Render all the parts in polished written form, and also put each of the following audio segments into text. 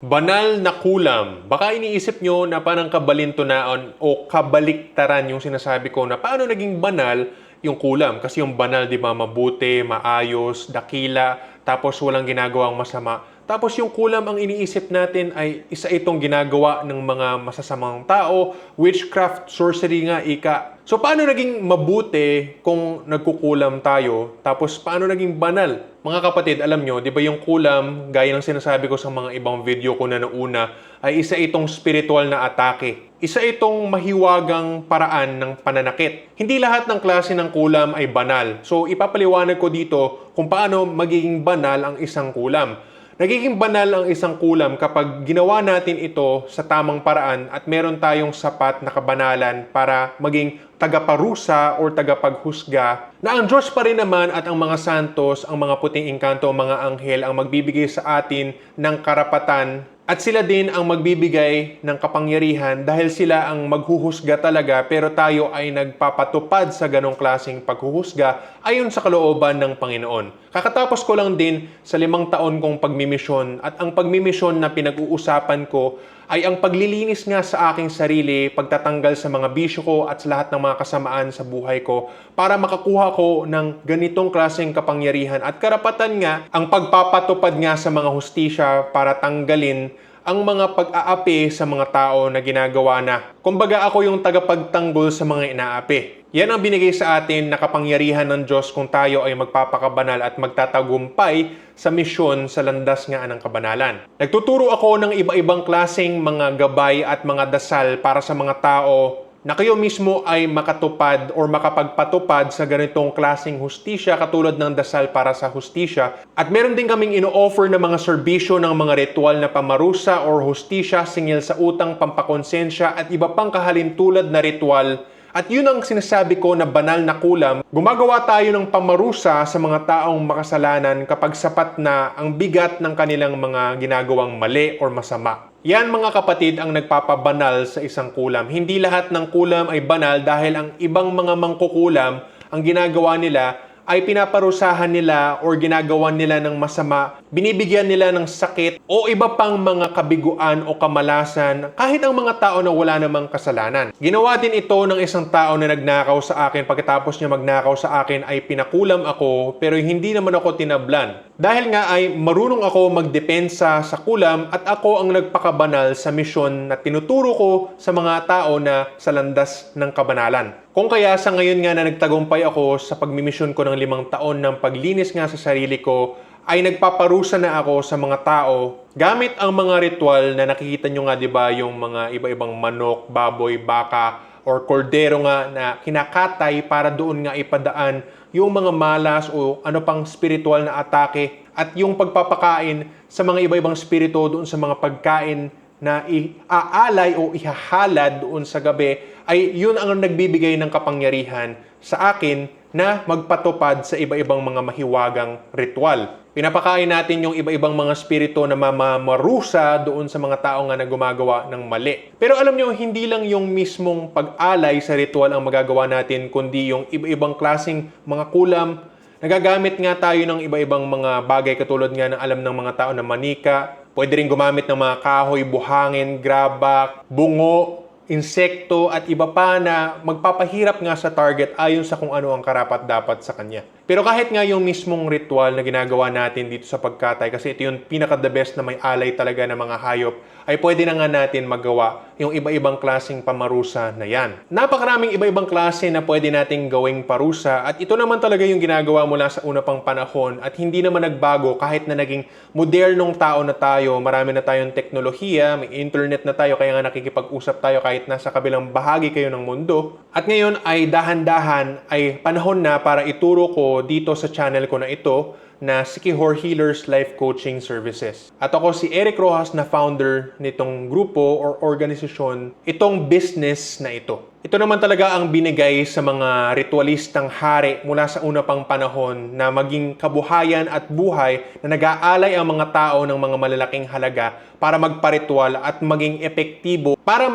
Banal na kulam. Baka iniisip nyo na parang kabalintunaan o kabaliktaran yung sinasabi ko na paano naging banal yung kulam. Kasi yung banal, di ba, mabuti, maayos, dakila, tapos walang ginagawang masama. Tapos yung kulam ang iniisip natin ay isa itong ginagawa ng mga masasamang tao, witchcraft, sorcery nga, ika. So paano naging mabuti kung nagkukulam tayo? Tapos paano naging banal? Mga kapatid, alam nyo, di ba yung kulam, gaya ng sinasabi ko sa mga ibang video ko na nauna, ay isa itong spiritual na atake. Isa itong mahiwagang paraan ng pananakit. Hindi lahat ng klase ng kulam ay banal. So ipapaliwanag ko dito kung paano magiging banal ang isang kulam. Nagiging banal ang isang kulam kapag ginawa natin ito sa tamang paraan at meron tayong sapat na kabanalan para maging tagaparusa o tagapaghusga na ang Diyos pa rin naman at ang mga santos, ang mga puting engkanto, ang mga anghel ang magbibigay sa atin ng karapatan at sila din ang magbibigay ng kapangyarihan dahil sila ang maghuhusga talaga pero tayo ay nagpapatupad sa ganong klaseng paghuhusga ayon sa kalooban ng Panginoon. Kakatapos ko lang din sa 5 taon kong pagmimisyon at ang pagmimisyon na pinag-uusapan ko ay ang paglilinis nga sa aking sarili, pagtatanggal sa mga bisyo ko at sa lahat ng mga kasamaan sa buhay ko para makakuha ko ng ganitong klaseng kapangyarihan at karapatan nga ang pagpapatupad nga sa mga hustisya para tanggalin ang mga pag-aapi sa mga tao na ginagawa na. Kumbaga ako yung tagapagtanggol sa mga inaapi. Yan ang binigay sa atin na kapangyarihan ng Diyos kung tayo ay magpapakabanal at magtatagumpay sa misyon sa landas nga ng kabanalan. Nagtuturo ako ng iba-ibang klaseng mga gabay at mga dasal para sa mga tao na kayo mismo ay makatupad o makapagpatupad sa ganitong klaseng hustisya katulad ng dasal para sa hustisya. At meron din kaming ino-offer na mga serbisyo ng mga ritual na pamarusa or hustisya singil sa utang, pampakonsensya at iba pang kahalintulad na ritual. At yun ang sinasabi ko na banal na kulam. Gumagawa tayo ng pamarusa sa mga taong makasalanan kapag sapat na ang bigat ng kanilang mga ginagawang mali or masama. Yan mga kapatid ang nagpapabanal sa isang kulam. Hindi lahat ng kulam ay banal dahil ang ibang mga mangkukulam, ang ginagawa nila ay pinaparusahan nila o ginagawan nila ng masama, binibigyan nila ng sakit o iba pang mga kabiguan o kamalasan kahit ang mga tao na wala namang kasalanan. Ginawa din ito ng isang tao na nagnakaw sa akin. Pagkatapos niya magnakaw sa akin ay pinakulam ako pero hindi naman ako tinablan. Dahil nga ay marunong ako magdepensa sa kulam at ako ang nagpakabanal sa misyon na tinuturo ko sa mga tao na sa landas ng kabanalan. Kung kaya sa ngayon nga na nagtagumpay ako sa pagmimisyon ko ng 5 taon ng paglinis nga sa sarili ko, ay nagpaparusa na ako sa mga tao gamit ang mga ritual na nakikita nyo nga, di ba, yung mga iba-ibang manok, baboy, baka, or kordero nga na kinakatay para doon nga ipadaan yung mga malas o ano pang spiritual na atake at yung pagpapakain sa mga iba-ibang spirito doon sa mga pagkain na iaalay o ihahalad doon sa gabi, ay yun ang nagbibigay ng kapangyarihan sa akin na magpatupad sa iba-ibang mga mahiwagang ritual. Pinapakain natin yung iba-ibang mga spirito na mamamarusa doon sa mga tao nga na gumagawa ng mali. Pero alam nyo, hindi lang yung mismong pag-alay sa ritual ang magagawa natin, kundi yung iba-ibang klaseng mga kulam. Nagagamit nga tayo ng iba-ibang mga bagay katulad nga ng alam ng mga tao na manika. Pwede rin gumamit ng mga kahoy, buhangin, grabak, bungo, insekto at iba pa na magpapahirap nga sa target ayon sa kung ano ang karapat-dapat sa kanya. Pero kahit nga yung mismong ritual na ginagawa natin dito sa pagkatay, kasi ito yung pinaka-the best na may alay talaga ng mga hayop, ay pwede na nga natin magawa yung iba-ibang klaseng pamarusa na yan. Napakaraming iba-ibang klase na pwede nating gawing parusa at ito naman talaga yung ginagawa mula sa una pang panahon at hindi naman nagbago kahit na naging modernong tao na tayo, marami na tayong teknolohiya, may internet na tayo, kaya nga nakikipag-usap tayo kahit nasa kabilang bahagi kayo ng mundo. At ngayon ay dahan-dahan ay panahon na para ituro ko dito sa channel ko na ito na Sikihor Healers Life Coaching Services. At ako si Eric Rojas na founder nitong grupo or organisasyon, itong business na ito. Ito naman talaga ang binigay sa mga ritualistang hari mula sa una pang panahon na maging kabuhayan at buhay na nag-aalay ang mga tao ng mga malalaking halaga para magparitual at maging epektibo para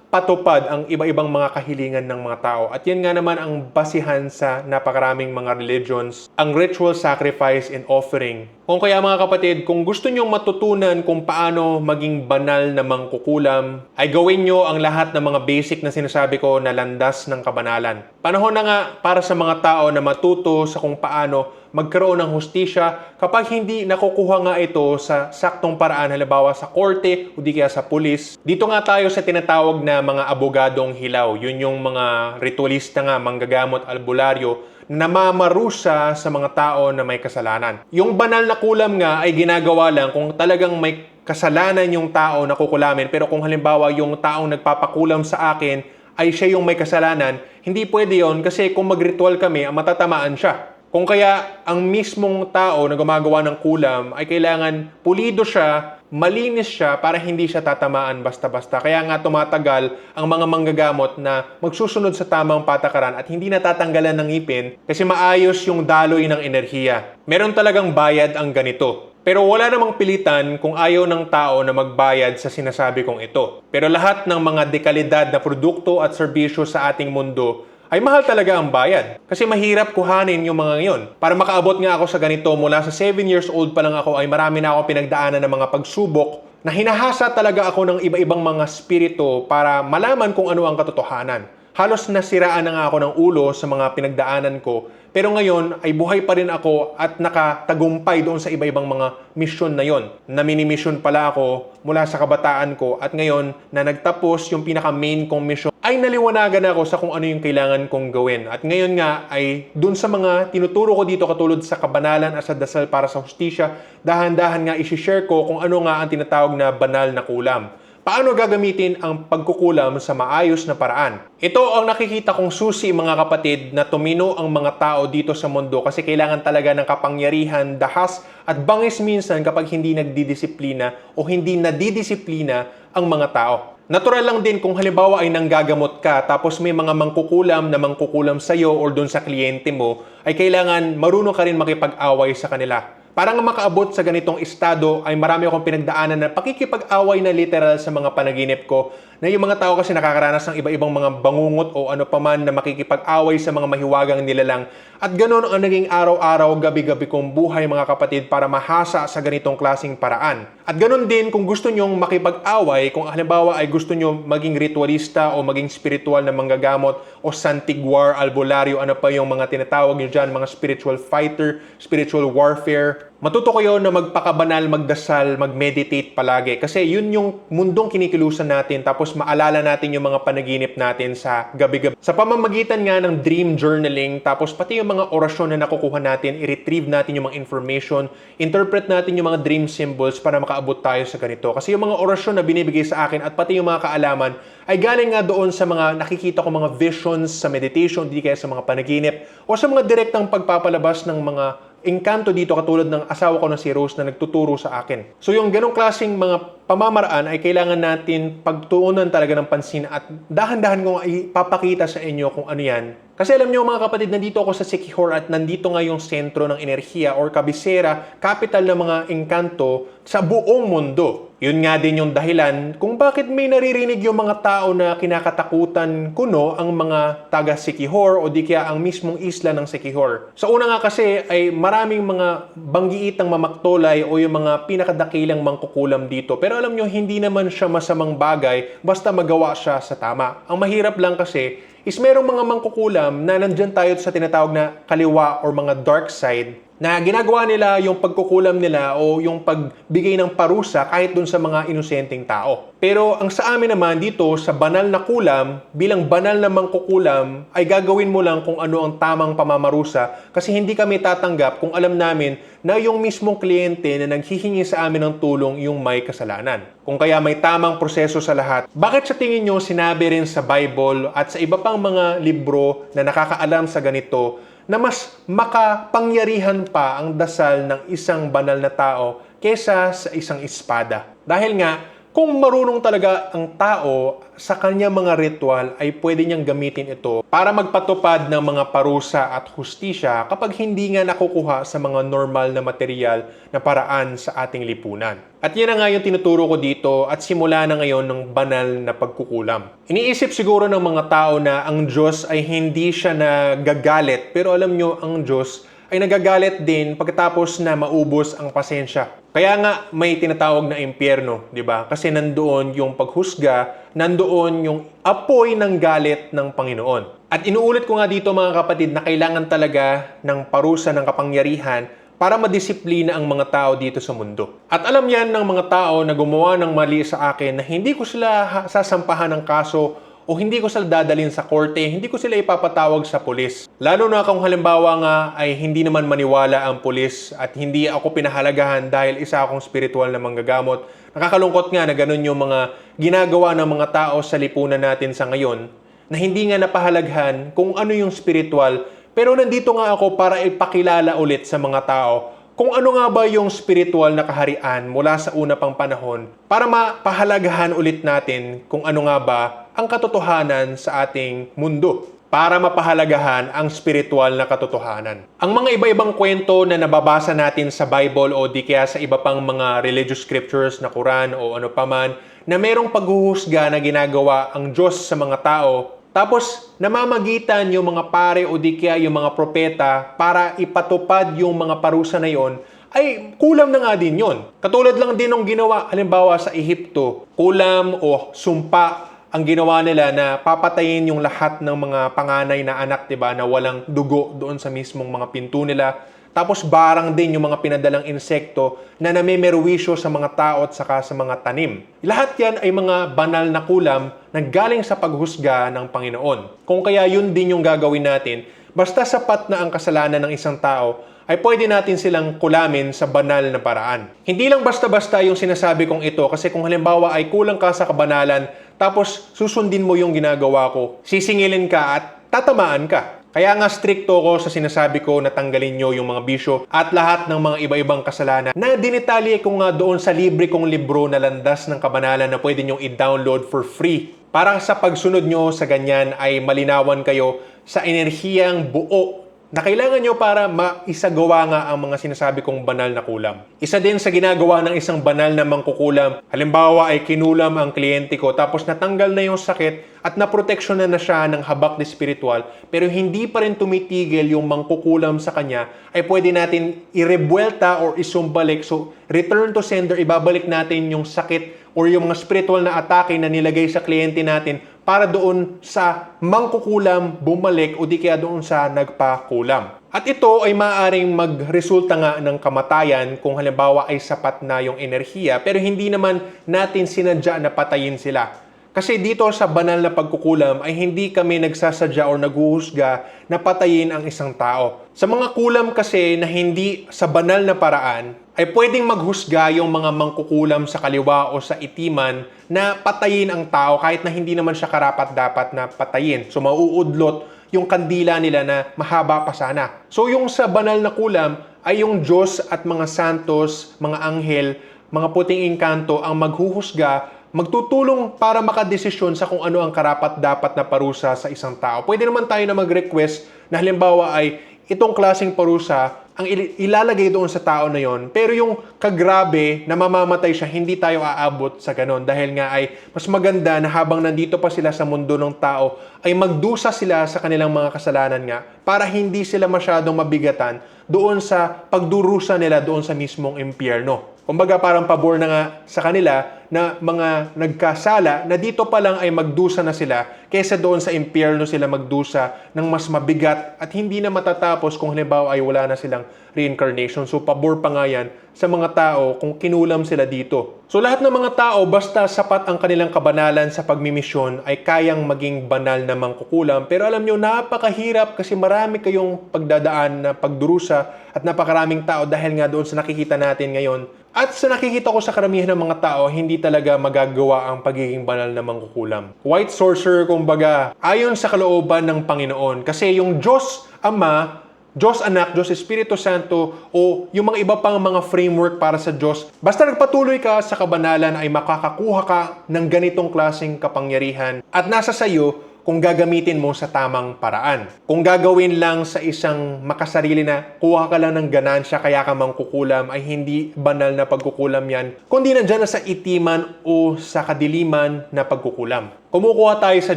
patupad ang iba-ibang mga kahilingan ng mga tao. At yan nga naman ang basihan sa napakaraming mga religions, ang ritual sacrifice and offering Kung kaya mga kapatid, kung gusto nyong matutunan kung paano maging banal na mangkukulam, ay gawin nyo ang lahat ng mga basic na sinasabi ko na landas ng kabanalan. Panahon na nga para sa mga tao na matuto sa kung paano magkaroon ng hustisya kapag hindi nakukuha nga ito sa saktong paraan, halimbawa sa korte o di kaya sa pulis. Dito nga tayo sa tinatawag na mga abogadong hilaw. Yun yung mga ritualista nga, manggagamot, albularyo, namamarusa sa mga tao na may kasalanan. Yung banal na kulam nga ay ginagawa lang kung talagang may kasalanan yung tao na kukulamin. Pero kung halimbawa yung taong nagpapakulam sa akin ay siya yung may kasalanan, hindi pwede yon kasi kung mag-ritual kami, matatamaan siya. Kung kaya ang mismong tao na gumagawa ng kulam ay kailangan pulido siya, malinis siya para hindi siya tatamaan basta-basta. Kaya nga tumatagal ang mga manggagamot na magsusunod sa tamang patakaran at hindi natatanggalan ng ngipin kasi maayos yung daloy ng enerhiya. Meron talagang bayad ang ganito. Pero wala namang pilitan kung ayaw ng tao na magbayad sa sinasabi kong ito. Pero lahat ng mga dekalidad na produkto at serbisyo sa ating mundo ay mahal talaga ang bayad. Kasi mahirap kuhanin yung mga ngayon. Para makaabot nga ako sa ganito, mula sa 7 years old pa lang ako ay marami na ako pinagdaanan ng mga pagsubok na hinahasa talaga ako ng iba-ibang mga spirito para malaman kung ano ang katotohanan. Halos nasiraan na nga ako ng ulo sa mga pinagdaanan ko. Pero ngayon ay buhay pa rin ako at nakatagumpay doon sa iba-ibang mga misyon na yon. Namini-mission pala ako mula sa kabataan ko at ngayon na nagtapos yung pinaka-main kong mission ay naliwanagan ako sa kung ano yung kailangan kong gawin. At ngayon nga ay dun sa mga tinuturo ko dito katulad sa kabanalan at sa dasal para sa hustisya, dahan-dahan nga isi-share ko kung ano nga ang tinatawag na banal na kulam. Paano gagamitin ang pagkukulam sa maayos na paraan? Ito ang nakikita kong susi mga kapatid na tumino ang mga tao dito sa mundo kasi kailangan talaga ng kapangyarihan, dahas at bangis minsan kapag hindi nagdidisiplina o hindi nadidisiplina ang mga tao. Natural lang din kung halimbawa ay nanggagamot ka tapos may mga mangkukulam sa iyo or doon sa kliyente mo ay kailangan marunong ka rin makipag-away sa kanila. Para nga makaabot sa ganitong estado ay marami akong pinagdaanan na pakikipag-away na literal sa mga panaginip ko na yung mga tao kasi nakakaranas ng iba-ibang mga bangungot o ano paman na makikipag-away sa mga mahiwagang nilalang. At ganoon ang naging araw-araw, gabi-gabi kong buhay mga kapatid para mahasa sa ganitong klaseng paraan. At ganoon din kung gusto nyong makipag-away, kung halimbawa ay gusto nyo maging ritualista o maging spiritual na manggagamot o santiguar, albularyo, ano pa yung mga tinatawag nyo dyan, mga spiritual fighter, spiritual warfare. Matuto kayo na magpakabanal, magdasal, mag-meditate palagi. Kasi yun yung mundong kinikilusan natin tapos maalala natin yung mga panaginip natin sa gabi-gabi. Sa pamamagitan nga ng dream journaling, tapos pati yung mga orasyon na nakukuha natin, i-retrieve natin yung mga information, interpret natin yung mga dream symbols para makaabot tayo sa ganito. Kasi yung mga orasyon na binibigay sa akin at pati yung mga kaalaman ay galing nga doon sa mga nakikita ko mga visions sa meditation, di kaya sa mga panaginip o sa mga direktang pagpapalabas ng mga engkanto dito katulad ng asawa ko na si Rose na nagtuturo sa akin. So yung ganong klaseng mga pamamaraan ay kailangan natin pagtuunan talaga ng pansin at dahan-dahan kong ipapakita sa inyo kung ano yan. Kasi alam nyo mga kapatid, nandito ako sa Siquijor at nandito nga yung sentro ng enerhiya or kabisera, capital ng mga engkanto sa buong mundo. Yun nga din yung dahilan kung bakit may naririnig yung mga tao na kinakatakutan kuno ang mga taga Siquijor o di kaya ang mismong isla ng Siquijor. Sa una nga kasi ay maraming mga banggiitang mamaktolay o yung mga pinakadakilang mangkukulam dito. Pero alam nyo, hindi naman siya masamang bagay basta magawa siya sa tama. Ang mahirap lang kasi is merong mga mangkukulam na nandyan tayo sa tinatawag na kaliwa or mga dark side na ginagawa nila yung pagkukulam nila o yung pagbigay ng parusa kahit dun sa mga inosenteng tao. Pero ang sa amin naman dito sa banal na kulam, bilang banal na mangkukulam, ay gagawin mo lang kung ano ang tamang pamamarusa kasi hindi kami tatanggap kung alam namin na yung mismong kliyente na naghihingi sa amin ng tulong yung may kasalanan. Kung kaya may tamang proseso sa lahat, bakit sa tingin nyo sinabi rin sa Bible at sa iba pang mga libro na nakakaalam sa ganito na mas makapangyarihan pa ang dasal ng isang banal na tao kesa sa isang espada? Dahil nga, kung marunong talaga ang tao sa kanyang mga ritual ay pwede niyang gamitin ito para magpatupad ng mga parusa at hustisya kapag hindi nga nakukuha sa mga normal na material na paraan sa ating lipunan. At yan na nga yung tinuturo ko dito at simula na ngayon ng banal na pagkukulam. Iniisip siguro ng mga tao na ang Diyos ay hindi siya nagagalit, pero alam nyo, ang Diyos ay nagagalit din pagkatapos na maubos ang pasensya. Kaya nga may tinatawag na impyerno, di ba? Kasi nandoon yung paghusga, nandoon yung apoy ng galit ng Panginoon. At inuulit ko nga dito mga kapatid na kailangan talaga ng parusa ng kapangyarihan para madisiplina ang mga tao dito sa mundo. At alam yan ng mga tao na gumawa ng mali sa akin na hindi ko sila sasampahan ng kaso o hindi ko sila dadalhin sa korte, hindi ko sila ipapatawag sa pulis. Lalo na kung halimbawa nga ay hindi naman maniwala ang pulis at hindi ako pinahalagahan dahil isa akong spiritual na manggagamot. Nakakalungkot nga na ganun yung mga ginagawa ng mga tao sa lipunan natin sa ngayon na hindi nga napahalaghan kung ano yung spiritual. Pero nandito nga ako para ipakilala ulit sa mga tao kung ano nga ba yung spiritual na kaharian mula sa una pang panahon para mapahalagahan ulit natin kung ano nga ba ang katotohanan sa ating mundo. Para mapahalagahan ang spiritual na katotohanan. Ang mga iba-ibang kwento na nababasa natin sa Bible o di kaya sa iba pang mga religious scriptures na Quran o ano paman na merong paghuhusga na ginagawa ang Diyos sa mga tao. Tapos, namamagitan yung mga pare o di kaya yung mga propeta para ipatupad yung mga parusa na yon, ay kulam na nga din yon. Katulad lang din ng ginawa, halimbawa sa Ehipto, kulam o sumpa ang ginawa nila na papatayin yung lahat ng mga panganay na anak, diba, na walang dugo doon sa mismong mga pinto nila. Tapos barang din yung mga pinadalang insekto na namemerwisyo sa mga tao at saka sa mga tanim. Lahat yan ay mga banal na kulam na galing sa paghusga ng Panginoon. Kung kaya yun din yung gagawin natin, basta sapat na ang kasalanan ng isang tao, ay pwede natin silang kulamin sa banal na paraan. Hindi lang basta-basta yung sinasabi kong ito kasi kung halimbawa ay kulang ka sa kabanalan, tapos susundin mo yung ginagawa ko, sisingilin ka at tatamaan ka. Kaya nga stricto ko sa sinasabi ko na tanggalin nyo yung mga bisyo at lahat ng mga iba-ibang kasalanan na dinitalye ko nga doon sa libre kong libro na Landas ng Kabanalan na pwede nyong i-download for free. Para sa pagsunod nyo sa ganyan ay malinawan kayo sa enerhiyang buo na kailangan nyo para maisagawa nga ang mga sinasabi kong banal na kulam. Isa din sa ginagawa ng isang banal na mangkukulam, halimbawa ay kinulam ang kliyente ko tapos natanggal na yung sakit at naproteksyonan na siya ng habak na spiritual pero hindi pa rin tumitigil yung mangkukulam sa kanya, ay pwede natin irebuelta or isumbalik. So, return to sender, ibabalik natin yung sakit or yung mga spiritual na atake na nilagay sa kliyente natin para doon sa mangkukulam bumalik o di kaya doon sa nagpakulam. At ito ay maaaring magresulta nga ng kamatayan kung halimbawa ay sapat na yung enerhiya pero hindi naman natin sinadya na patayin sila. Kasi dito sa banal na pagkukulam ay hindi kami nagsasadya o naghuhusga na patayin ang isang tao. Sa mga kulam kasi na hindi sa banal na paraan, ay pwedeng maghusga yung mga mangkukulam sa kaliwa o sa itiman na patayin ang tao kahit na hindi naman siya karapat-dapat na patayin. So mauudlot yung kandila nila na mahaba pa sana. So yung sa banal na kulam ay yung Diyos at mga santos, mga anghel, mga puting engkanto ang maghuhusga, magtutulong para makadesisyon sa kung ano ang karapat-dapat na parusa sa isang tao. Pwede naman tayo na mag-request na halimbawa ay itong klaseng parusa ang ilalagay doon sa tao na yon. Pero yung kagrabe na mamamatay siya, hindi tayo aabot sa ganon. Dahil nga ay mas maganda na habang nandito pa sila sa mundo ng tao, ay magdusa sila sa kanilang mga kasalanan nga para hindi sila masyadong mabigatan doon sa pagdurusa nila doon sa mismong impyerno. Kumbaga parang pabor na nga sa kanila na mga nagkasala na dito pa lang ay magdusa na sila kaysa doon sa impyerno sila magdusa ng mas mabigat at hindi na matatapos kung halimbawa ay wala na silang reincarnation. So pabor pa nga yan sa mga tao kung kinulam sila dito. So lahat ng mga tao basta sapat ang kanilang kabanalan sa pagmimisyon ay kayang maging banal na mangkukulam. Pero alam nyo, napakahirap kasi marami kayong pagdadaan na pagdurusa at napakaraming tao dahil nga doon sa nakikita natin ngayon. At sa nakikita ko sa karamihan ng mga tao, hindi talaga magagawa ang pagiging banal na mangkukulam. White sorcerer, kumbaga, ayon sa kalooban ng Panginoon. Kasi yung Diyos Ama, Diyos Anak, Diyos Espiritu Santo, o yung mga iba pang mga framework para sa Diyos, basta nagpatuloy ka sa kabanalan ay makakakuha ka ng ganitong klaseng kapangyarihan at nasa sayo kung gagamitin mo sa tamang paraan. Kung gagawin lang sa isang makasarili na kuha ka lang ng ganansya kaya ka mangkukulam, ay hindi banal na pagkukulam yan, kundi nandyan na sa itiman o sa kadiliman na pagkukulam. Kumukuha tayo sa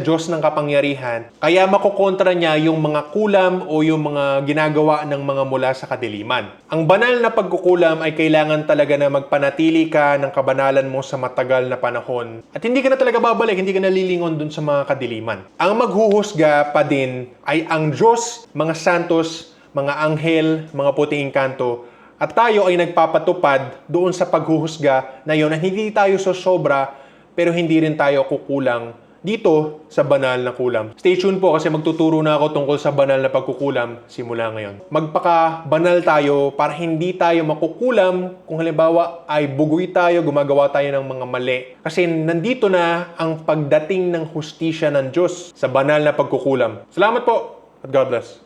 Diyos ng kapangyarihan, kaya makokontra niya yung mga kulam o yung mga ginagawa ng mga mula sa kadiliman. Ang banal na pagkukulam ay kailangan talaga na magpanatili ka ng kabanalan mo sa matagal na panahon. At hindi ka na talaga babalik, hindi ka nalilingon dun sa mga kadiliman. Ang maghuhusga pa din ay ang Diyos, mga santos, mga anghel, mga puting engkanto, at tayo ay nagpapatupad doon sa paghuhusga na yun, na hindi tayo sosobra, pero hindi rin tayo kukulang dito sa banal na kulam. Stay tuned po kasi magtuturo na ako tungkol sa banal na pagkukulam simula ngayon. Magpaka-banal tayo para hindi tayo makukulam kung halimbawa ay bugoy tayo, gumagawa tayo ng mga mali. Kasi nandito na ang pagdating ng hustisya ng Diyos sa banal na pagkukulam. Salamat po at God bless.